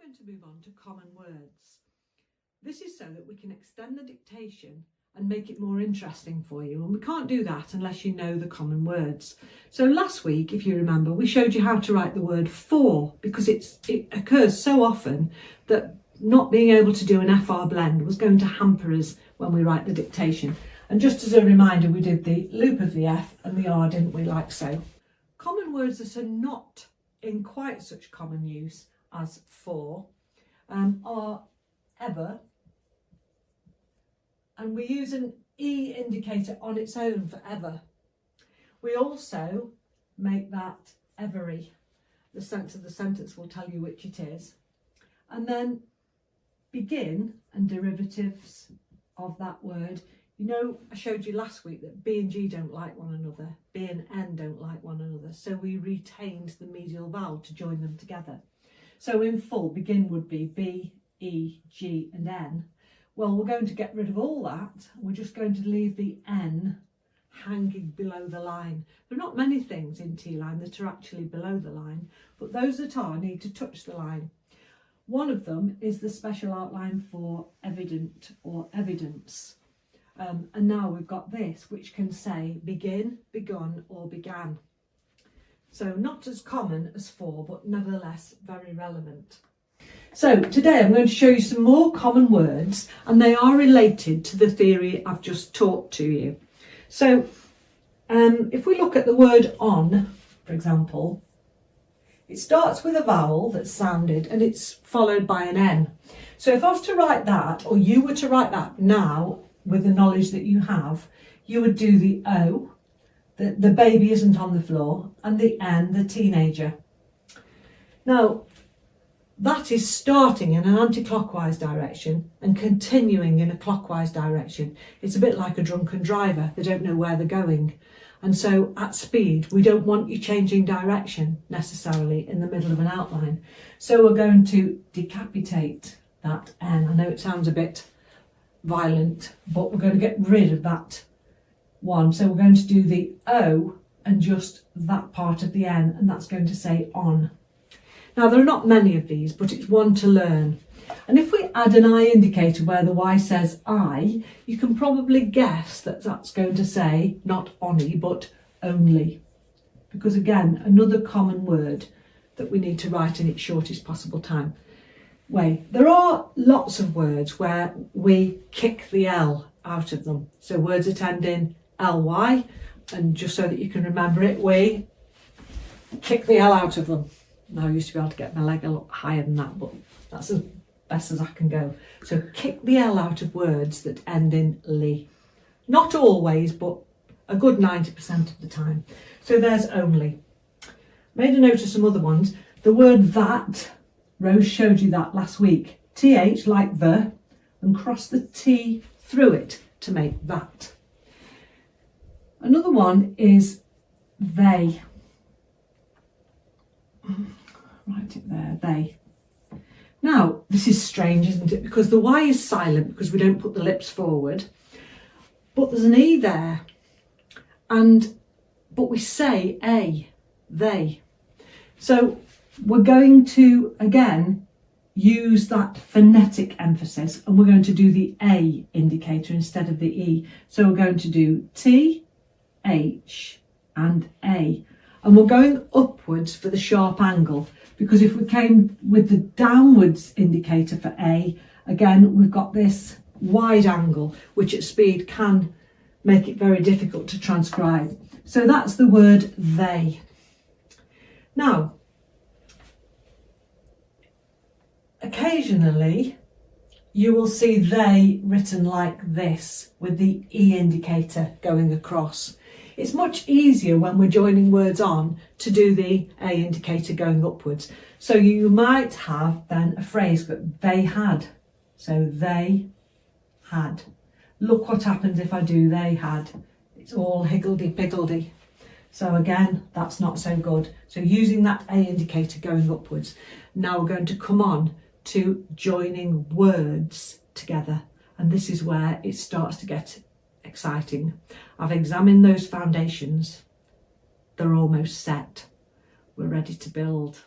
going to move on to common words. This is so that we can extend the dictation and make it more interesting for you, and we can't do that unless you know the common words. So last week, if you remember, we showed you how to write the word for, because it occurs so often that not being able to do an FR blend was going to hamper us when we write the dictation. And just as a reminder, we did the loop of the F and the R, didn't we, like so. Common words that are not in quite such common use as for are ever, and we use an E indicator on its own for ever. We also make that every. The sense of the sentence will tell you which it is. And then begin and derivatives of that word. You know, I showed you last week that B and G don't like one another. B and N don't like one another. So we retained the medial vowel to join them together. So in full, begin would be B, E, G and N. Well, we're going to get rid of all that. We're just going to leave the N hanging below the line. There are not many things in T-line that are actually below the line, but those that are need to touch the line. One of them is the special outline for evident or evidence. And now we've got this, which can say begin, begun or began. So not as common as for, but nevertheless very relevant. So today I'm going to show you some more common words, and they are related to the theory I've just taught to you. So if we look at the word on, for example, it starts with a vowel that's sounded and it's followed by an N. So if I was to write that, or you were to write that now with the knowledge that you have, you would do the O, the baby isn't on the floor, and the N, the teenager. Now, that is starting in an anti-clockwise direction and continuing in a clockwise direction. It's a bit like a drunken driver. They don't know where they're going. And so at speed, we don't want you changing direction necessarily in the middle of an outline. So we're going to decapitate that N. I know it sounds a bit violent, but we're going to get rid of that one. So we're going to do the O and just that part of the N, and that's going to say on. Now, there are not many of these, but it's one to learn. And if we add an I indicator where the Y says I, you can probably guess that that's going to say not ony, but only. Because again, another common word that we need to write in its shortest possible time way. There are lots of words where we kick the L out of them. So words that end in ly, and just so that you can remember it, we kick the L out of them. Now I used to be able to get my leg a lot higher than that, but that's as best as I can go. So kick the L out of words that end in ly. Not always, but a good 90% of the time. So there's only. Made a note of some other ones. The word that, Rose showed you that last week. TH like the, and cross the T through it to make that. Another one is they. Write it there, they. Now, this is strange, isn't it? Because the Y is silent because we don't put the lips forward, but there's an E there. But we say a, they. So we're going to, again, use that phonetic emphasis, and we're going to do the A indicator instead of the E. So we're going to do T, H, and A. And we're going upwards for the sharp angle, because if we came with the downwards indicator for A, again, we've got this wide angle, which at speed can make it very difficult to transcribe. So that's the word they. Now, occasionally you will see they written like this with the E indicator going across. It's much easier when we're joining words on to do the A indicator going upwards. So you might have then a phrase that they had. So they had. Look what happens if I do they had. It's all higgledy-piggledy. So again, that's not so good. So using that A indicator going upwards. Now we're going to come on to joining words together. And this is where it starts to get exciting. I've examined those foundations. They're almost set. We're ready to build.